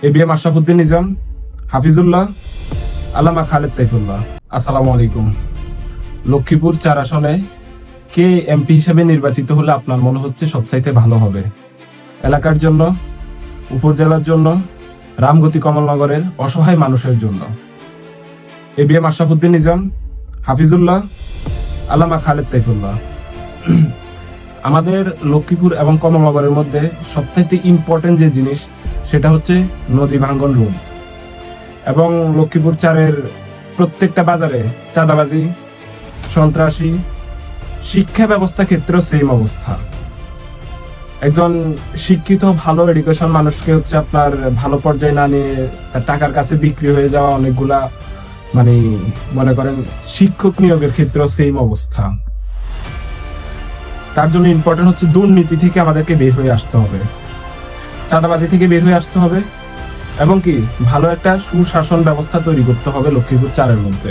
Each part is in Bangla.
এবিএম আশরাফুদ্দিন নিজাম, হাফিজুল্লাহ, আল্লামা খালেদ সাইফুল্লাহ। আসসালামু আলাইকুম। লক্ষ্মীপুর 4 আসনে কে এমপি হিসেবে নির্বাচিত হলে আপনার মনে হচ্ছে সবচাইতে ভালো হবে? এলাকার জন্য, উপজেলার জন্য, রামগতি কমলনগরের অসহায় মানুষের জন্য? এবিএম আশরাফুদ্দিন নিজাম, হাফিজুল্লাহ, আল্লামা খালেদ সাইফুল্লাহ। আমাদের লক্ষ্মীপুর এবং কমলনগরের মধ্যে সবচাইতে ইম্পর্টেন্ট যে জিনিস সেটা হচ্ছে নদী ভাঙ্গন রোড। এবং লক্ষ্মীপুর 4-এর প্রত্যেকটা বাজারে চাঁদাবাজি, সন্ত্রাসী, শিক্ষা ব্যবস্থা ক্ষেত্রেও সেম অবস্থা। একজন শিক্ষিত ভালো এডুকেশন মানুষকে হচ্ছে আপনার ভালো পর্যায়ে না নিয়ে তার টাকার কাছে বিক্রি হয়ে যাওয়া অনেকগুলা মনে করেন শিক্ষক নিয়োগের ক্ষেত্রেও সেম অবস্থা। তার জন্য ইম্পর্টেন্ট হচ্ছে দুর্নীতি থেকে আমাদেরকে বের হয়ে আসতে হবে, চাঁদাবাজি থেকে বের হয়ে আসতে হবে, এবং কি ভালো একটা সুশাসন ব্যবস্থা তৈরি করতে হবে লক্ষ্মীপুর 4-এর মধ্যে।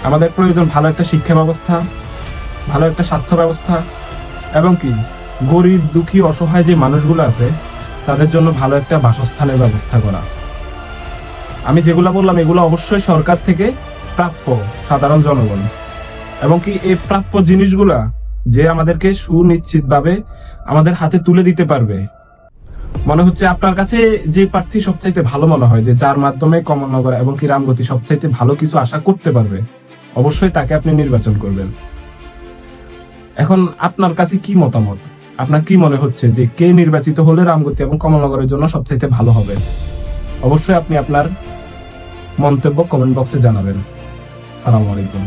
আমাদের প্রয়োজন ভালো একটা শিক্ষা ব্যবস্থা, ভালো একটা স্বাস্থ্য ব্যবস্থা, এবং কি গরিব দুঃখী অসহায় যে মানুষগুলো আছে তাদের জন্য ভালো একটা বাসস্থানের ব্যবস্থা করা। আমি যেগুলো বললাম এগুলো অবশ্যই সরকার থেকে প্রাপ্য সাধারণ জনগণ, এবং কি এই প্রাপ্য জিনিসগুলা যে আমাদেরকে সুনিশ্চিতভাবে আমাদের হাতে তুলে দিতে পারবে। মনে হচ্ছে আপনার কাছে যে প্রার্থী সবচাইতে ভালো মনে হয়, যে যার মাধ্যমে কমলনগর এবং কি রামগতি সবচাইতে ভালো কিছু আশা করতে পারবে, অবশ্যই তাকে আপনি নির্বাচন করবেন। এখন আপনার কাছে কি মতামত? আপনার কি মনে হচ্ছে যে কে নির্বাচিত হলে রামগতি এবং কমলনগরের জন্য সবচাইতে ভালো হবে? অবশ্যই আপনি আপনার মন্তব্য কমেন্ট বক্সে জানাবেন। আসসালামু আলাইকুম।